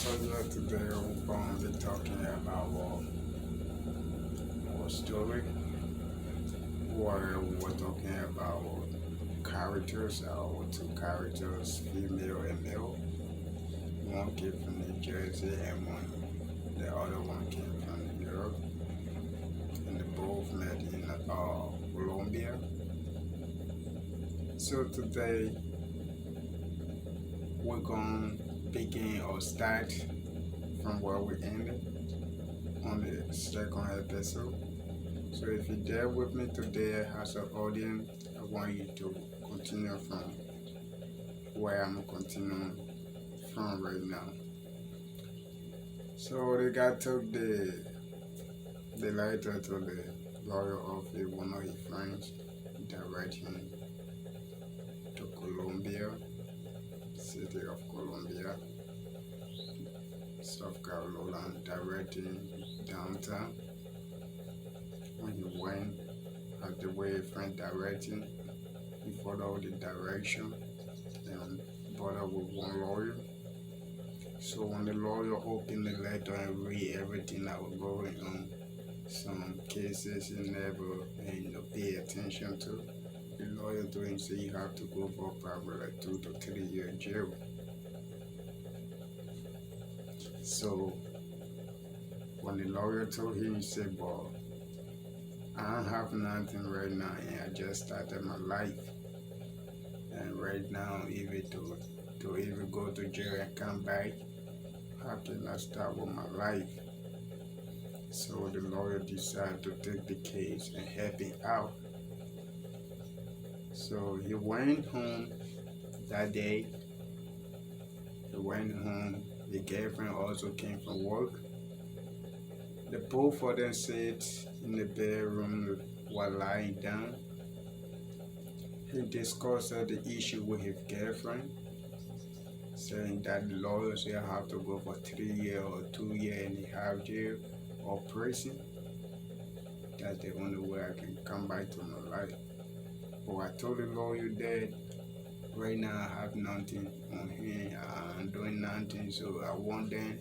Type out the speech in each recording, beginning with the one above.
So yeah, today we're going to be talking about our story where we were talking about characters, our two characters, female and male. One came from New Jersey and the other one came from New York. And they both met in Colombia. So today we're going to begin or start from where we ended on the second episode. So if you're there with me today as an audience, I want you to continue from where I'm continuing from right now. So the guy took the letter to the lawyer of one of his friends, direct him to Colombia, city of Columbia, South Carolina, directing downtown. When he went, as the way a friend directing, he followed the direction and brought up with one lawyer. So when the lawyer opened the letter and read everything that was going on, some cases he never pay attention to, the lawyer told him say you have to go for probably like 2 to 3 year jail. So when the lawyer told him, he said, "Boy, I don't have nothing right now, and I just started my life. And right now, even to even go to jail and come back, how can I start with my life?" So the lawyer decided to take the case and help him out. So he went home that day. He went home. The girlfriend also came from work. The both of them sat in the bedroom while lying down. He discussed the issue with his girlfriend, saying that the lawyers will have to go for 3 years or 2.5 years jail or prison. That's the only way I can come back to my life. But I told the lawyer that right now I have nothing on hand. I'm doing nothing, so I want them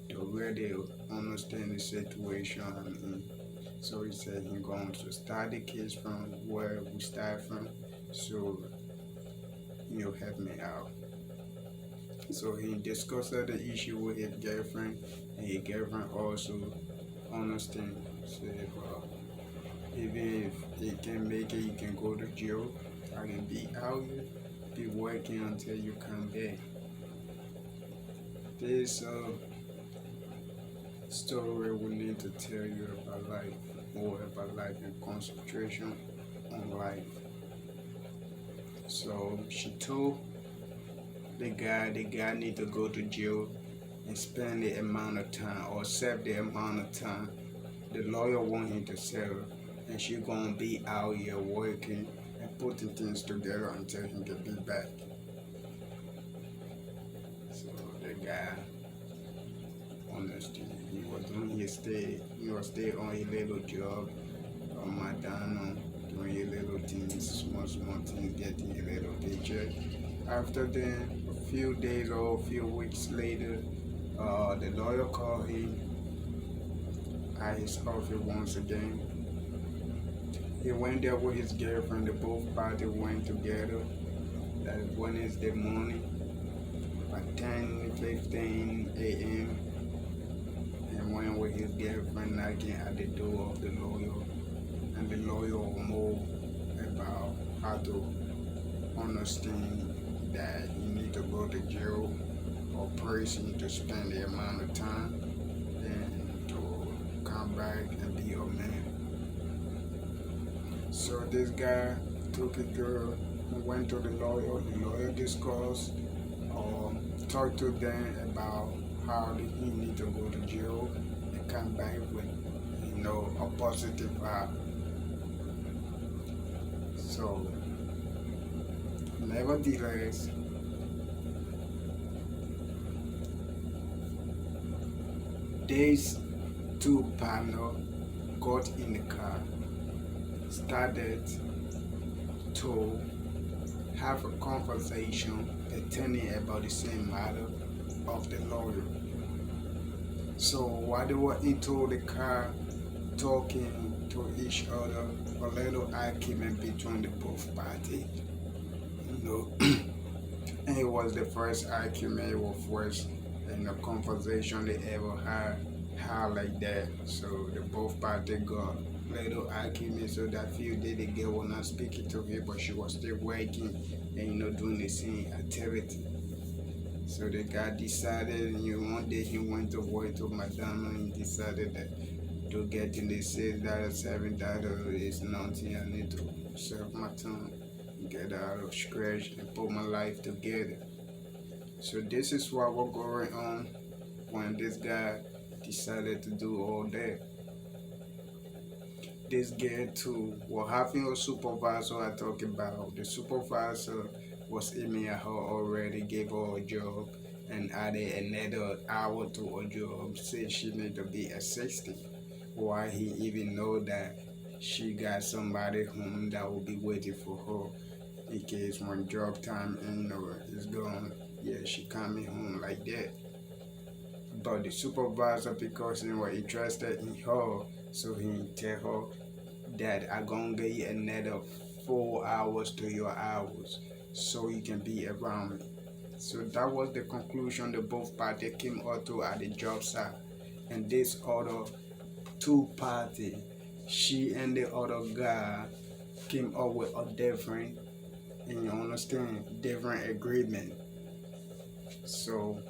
to really understand the situation I'm in. So he said he's going to start the case from where we start from, so he'll help me out. So he discussed the issue with his girlfriend, and his girlfriend also understand. Said, well, even if he can make it, you can go to jail. I can be out here, be working until you come back. This story we need to tell you about life, more about life and concentration on life. So she told the guy need to go to jail and spend the amount of time or serve the amount of time the lawyer want him to serve, and she gonna be out here working and putting things together until he can be back. So the guy understood. He was doing his stay on a little job on McDonald's, doing a little things, small things, getting a little paycheck. After then, a few days or a few weeks later, the lawyer called him at his office once again. He went there with his girlfriend. The both parties went together that Wednesday morning at 10:15 a.m. and went with his girlfriend knocking at the door of the lawyer. And the lawyer more about how to understand that you need to go to jail or prison to spend the amount of time and to come back and be your man. So this guy took a girl and went to the lawyer discussed or talked to them about how he need to go to jail and come back with a positive vibe. So nevertheless, these two partners got in the car, started to have a conversation pertaining about the same matter of the lawyer. So while they were into the car talking to each other, a little argument between the both parties. You know, and it was the first argument or first conversation they ever had like that. So the both parties got little argument. So that few days the girl was not speaking to her, but she was still working and doing the same activity. So the guy decided, one day he went to work to McDonald's and decided that to get in the $6, $7 is nothing. I need to serve my time, get out of scratch and put my life together. So this is what was going on when this guy decided to do all that. This girl too was having a supervisor I talk about. The supervisor was aiming at her already, gave her a job and added another hour to her job, said she need to be assistant. Why he even know that she got somebody home that will be waiting for her in case when job time is gone. Yeah, she coming home like that. But the supervisor, because he was interested in her, so he tell her that I gonna give you another 4 hours to your hours so you can be around me. So that was the conclusion the both parties came out to at the job site. And this other two party, she and the other guy came up with a different, and you understand, different agreement. So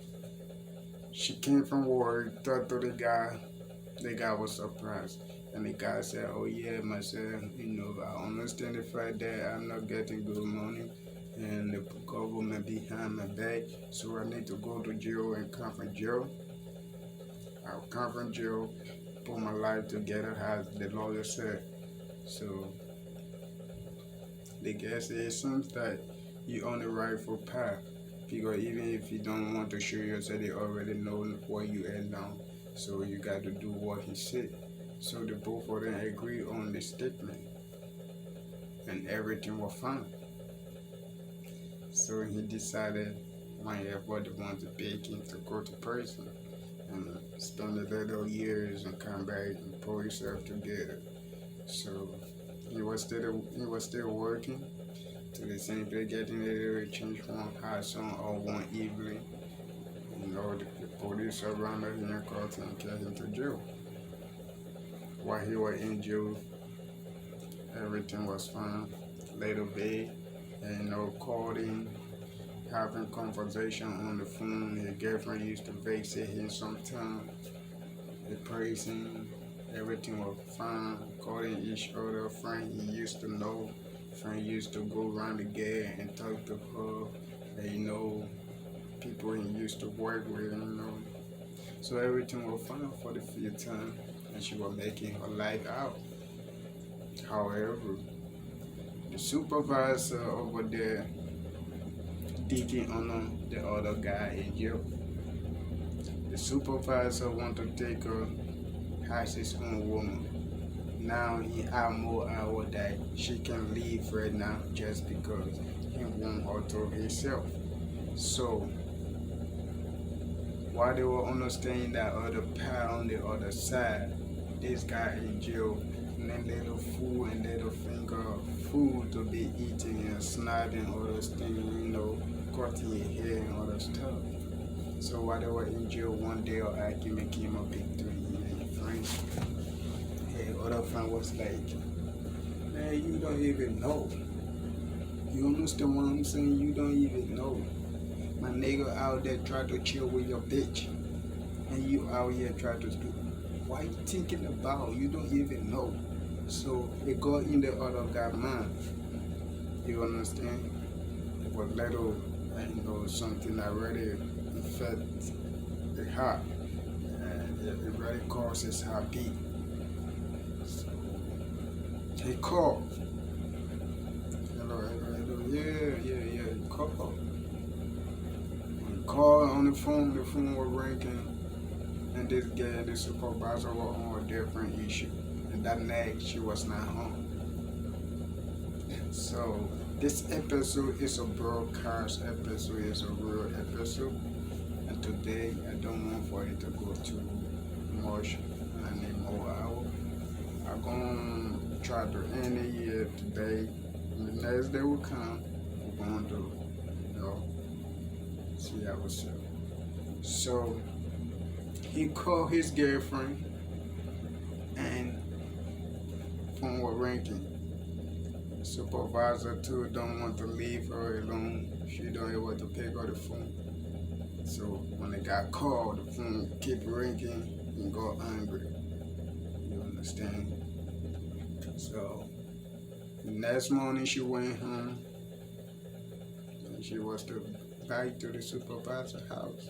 she came from work, talked to the guy was surprised. And the guy said, oh yeah, myself, I understand the fact that I'm not getting good money and the government behind my back, so I need to go to jail and come from jail. I'll come from jail, put my life together, as the lawyer said. So the guy said, it seems that you're on the rightful path, because even if you don't want to show yourself, they already know where you are now. So you got to do what he said. So the both of them agree on the statement, and everything was fine. So he decided when everybody wanted to beg him to go to prison and spend a little years and come back and pull himself together. So he was still working to the same place, getting a little change one house on or one evening. The police surrounded him and caught him and carried him to jail. While he was in jail, everything was fine. Little bit, and calling, having conversation on the phone. His girlfriend used to visit him sometimes. The prison, everything was fine. Calling each other, friend he used to know. Friend used to go around the gate and talk to her. And, people he used to work with. So everything was fine for the few time, and she was making her life out. However, the supervisor over there digging on the other guy in jail. The supervisor want to take her as his own woman. Now he have more hours that she can leave right now just because he want her to himself. So while they were understanding that other part on the other side, this guy in jail, and then little food and little finger food to be eating and sniping all those things, cutting your hair and all that stuff. So while they were in jail, one day an argument came up between him and his friends. The other friend was like, man, you don't even know. You understand what I'm saying? You don't even know. My nigga out there try to chill with your bitch, and you out here try to do. What you thinking about? You don't even know. So it got in the other guy's mind. You understand? It was little, something that really affect the heart, and it really causes heartbeat. So he called. Hello, yeah. He called. Called on the phone was ringing, and this guy, the supervisor, was on a different issue. And that night, she was not home. So, this episode is a broadcast episode, it's a real episode. And today, I don't want for it to go too much. I need more hours. I'm gonna try to end the year today. The next day will come. We're going to, see ourselves. So he called his girlfriend and phone was ringing. Supervisor too don't want to leave her alone. She don't even want to pick up the phone. So when they got called, the phone kept ringing and got angry. You understand? So the next morning she went home and she was to back to the supervisor's house.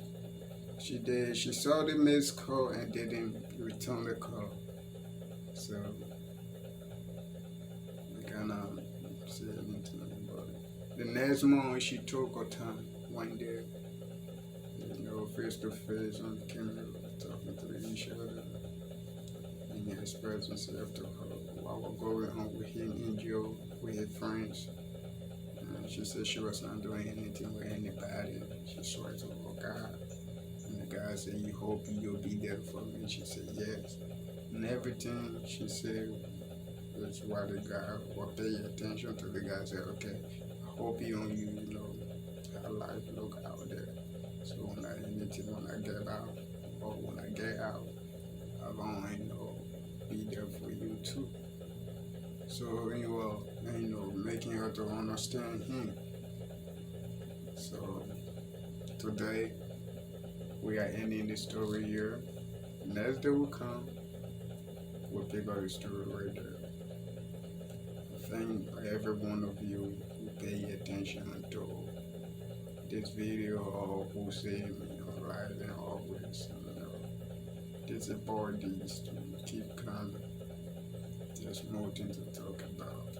She saw the missed call and didn't return the call. So we kinda say anything about it. The next morning she took her time, went there, face to face on camera, talking to each other and expressed himself to her while we're going home with him in jail with his friends. And she said she was not doing anything with anybody. She swore to her God. And the guy said, "You hope you'll be there for me." She said, "Yes." And everything she said was why the guy will pay attention to. The guy said, "Okay, I hope you on you, how life look out there. So when I get out, or when I get out, I'm gonna, be there for you too." So making her to understand him. So today we are ending the story here. Next day will come, we'll pick up the story right there. I think every one of you will pay attention to this video or who say live and always. This is board to keep coming. There's more things to talk about.